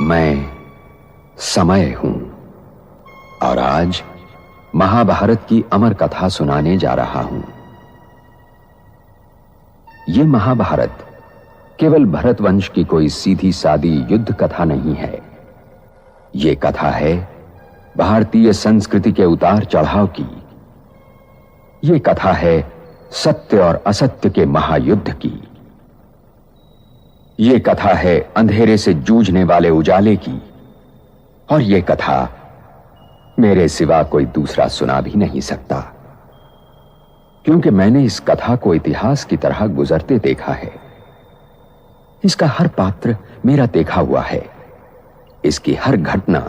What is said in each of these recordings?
मैं समय हूं और आज महाभारत की अमर कथा सुनाने जा रहा हूं। यह महाभारत केवल भरत वंश की कोई सीधी सादी युद्ध कथा नहीं है। यह कथा है भारतीय संस्कृति के उतार चढ़ाव की। यह कथा है सत्य और असत्य के महायुद्ध की। यह कथा है अंधेरे से जूझने वाले उजाले की। और यह कथा मेरे सिवा कोई दूसरा सुना भी नहीं सकता, क्योंकि मैंने इस कथा को इतिहास की तरह गुजरते देखा है। इसका हर पात्र मेरा देखा हुआ है। इसकी हर घटना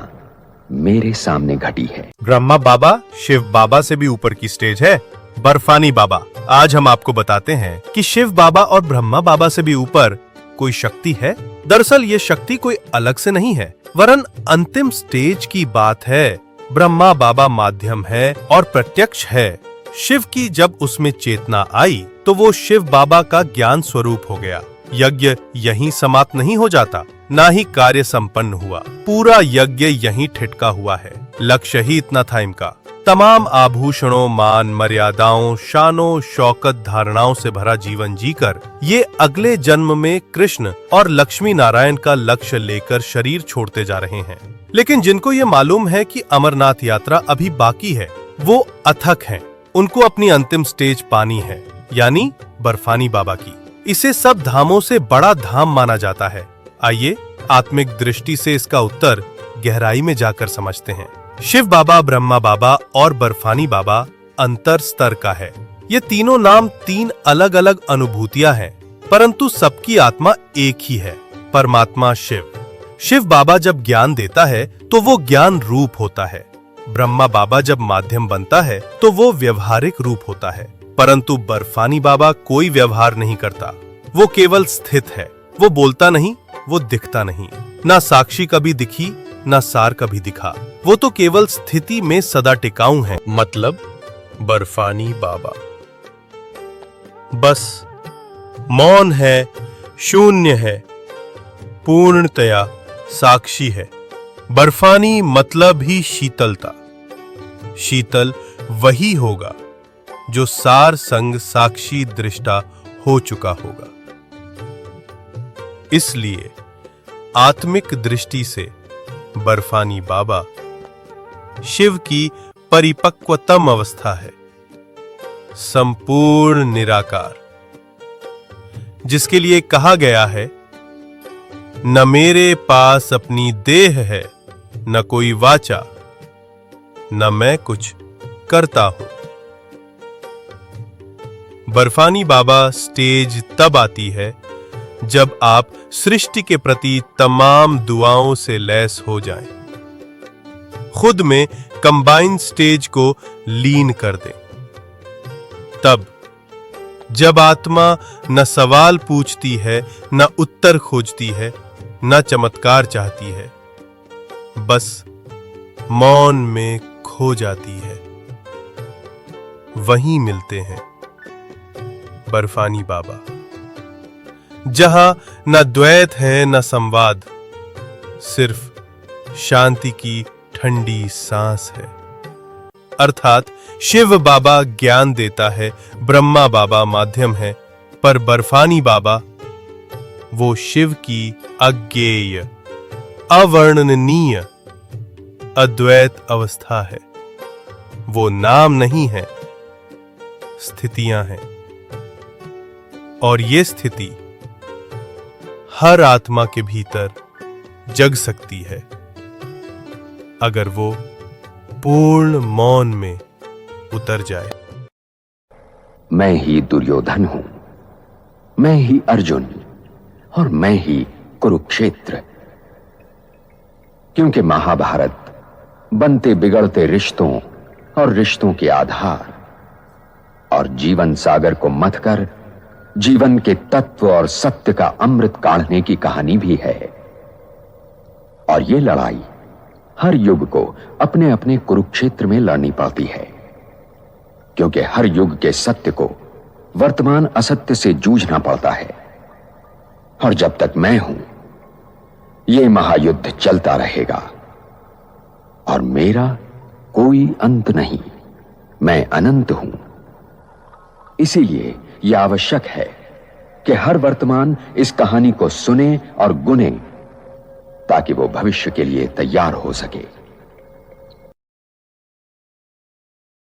मेरे सामने घटी है। ब्रह्मा बाबा शिव बाबा से भी ऊपर की स्टेज है, बर्फानी बाबा। आज हम आपको बताते हैं कि शिव बाबा और ब्रह्मा बाबा से भी ऊपर कोई शक्ति है। दरअसल ये शक्ति कोई अलग से नहीं है, वरन अंतिम स्टेज की बात है। ब्रह्मा बाबा माध्यम है और प्रत्यक्ष है। शिव की जब उसमें चेतना आई तो वो शिव बाबा का ज्ञान स्वरूप हो गया। यज्ञ यहीं समाप्त नहीं हो जाता, ना ही कार्य संपन्न हुआ। पूरा यज्ञ यहीं ठिठका हुआ है। लक्ष्य ही इतना था इनका। तमाम आभूषणों, मान मर्यादाओं, शानो शौकत धारणाओं से भरा जीवन जीकर ये अगले जन्म में कृष्ण और लक्ष्मी नारायण का लक्ष्य लेकर शरीर छोड़ते जा रहे हैं। लेकिन जिनको ये मालूम है कि अमरनाथ यात्रा अभी बाकी है, वो अथक हैं। उनको अपनी अंतिम स्टेज पानी है, यानी बर्फानी बाबा की। इसे सब धामों से बड़ा धाम माना जाता है। आइए आत्मिक दृष्टि से इसका उत्तर गहराई में जाकर समझते हैं। शिव बाबा, ब्रह्मा बाबा और बर्फानी बाबा अंतर स्तर का है। ये तीनों नाम तीन अलग अलग अनुभूतियां हैं, परंतु सबकी आत्मा एक ही है, परमात्मा शिव। शिव बाबा जब ज्ञान देता है तो वो ज्ञान रूप होता है। ब्रह्मा बाबा जब माध्यम बनता है तो वो व्यवहारिक रूप होता है। परंतु बर्फानी बाबा कोई व्यवहार नहीं करता, वो केवल स्थित है। वो बोलता नहीं, वो दिखता नहीं। ना साक्षी कभी दिखी, ना सार कभी दिखा। वो तो केवल स्थिति में सदा टिकाऊ है। मतलब बर्फानी बाबा बस मौन है, शून्य है, पूर्णतया साक्षी है। बर्फानी मतलब ही शीतलता। शीतल वही होगा जो सार संग साक्षी दृष्टा हो चुका होगा। इसलिए आत्मिक दृष्टि से बर्फानी बाबा शिव की परिपक्वतम अवस्था है, संपूर्ण निराकार, जिसके लिए कहा गया है, न मेरे पास अपनी देह है, न कोई वाचा, न मैं कुछ करता हूं। बर्फानी बाबा स्टेज तब आती है जब आप सृष्टि के प्रति तमाम दुआओं से लैस हो जाएं, खुद में कंबाइन स्टेज को लीन कर दें। तब जब आत्मा न सवाल पूछती है, न उत्तर खोजती है, न चमत्कार चाहती है, बस मौन में खो जाती है। वहीं मिलते हैं बर्फानी बाबा, जहां न द्वैत है न संवाद, सिर्फ शांति की ठंडी सांस है। अर्थात शिव बाबा ज्ञान देता है, ब्रह्मा बाबा माध्यम है, पर बर्फानी बाबा वो शिव की अज्ञेय, अवर्णनीय अद्वैत अवस्था है। वो नाम नहीं है, स्थितियां हैं। और ये स्थिति हर आत्मा के भीतर जग सकती है, अगर वो पूर्ण मौन में उतर जाए। मैं ही दुर्योधन हूं, मैं ही अर्जुन और मैं ही कुरुक्षेत्र। क्योंकि महाभारत बनते बिगड़ते रिश्तों और रिश्तों के आधार और जीवन सागर को मथकर जीवन के तत्व और सत्य का अमृत काढ़ने की कहानी भी है। और ये लड़ाई हर युग को अपने अपने कुरुक्षेत्र में लड़नी पड़ती है, क्योंकि हर युग के सत्य को वर्तमान असत्य से जूझना पड़ता है। और जब तक मैं हूं, ये महायुद्ध चलता रहेगा और मेरा कोई अंत नहीं। मैं अनंत हूं। इसीलिए यह आवश्यक है कि हर वर्तमान इस कहानी को सुने और गुने, ताकि वो भविष्य के लिए तैयार हो सके।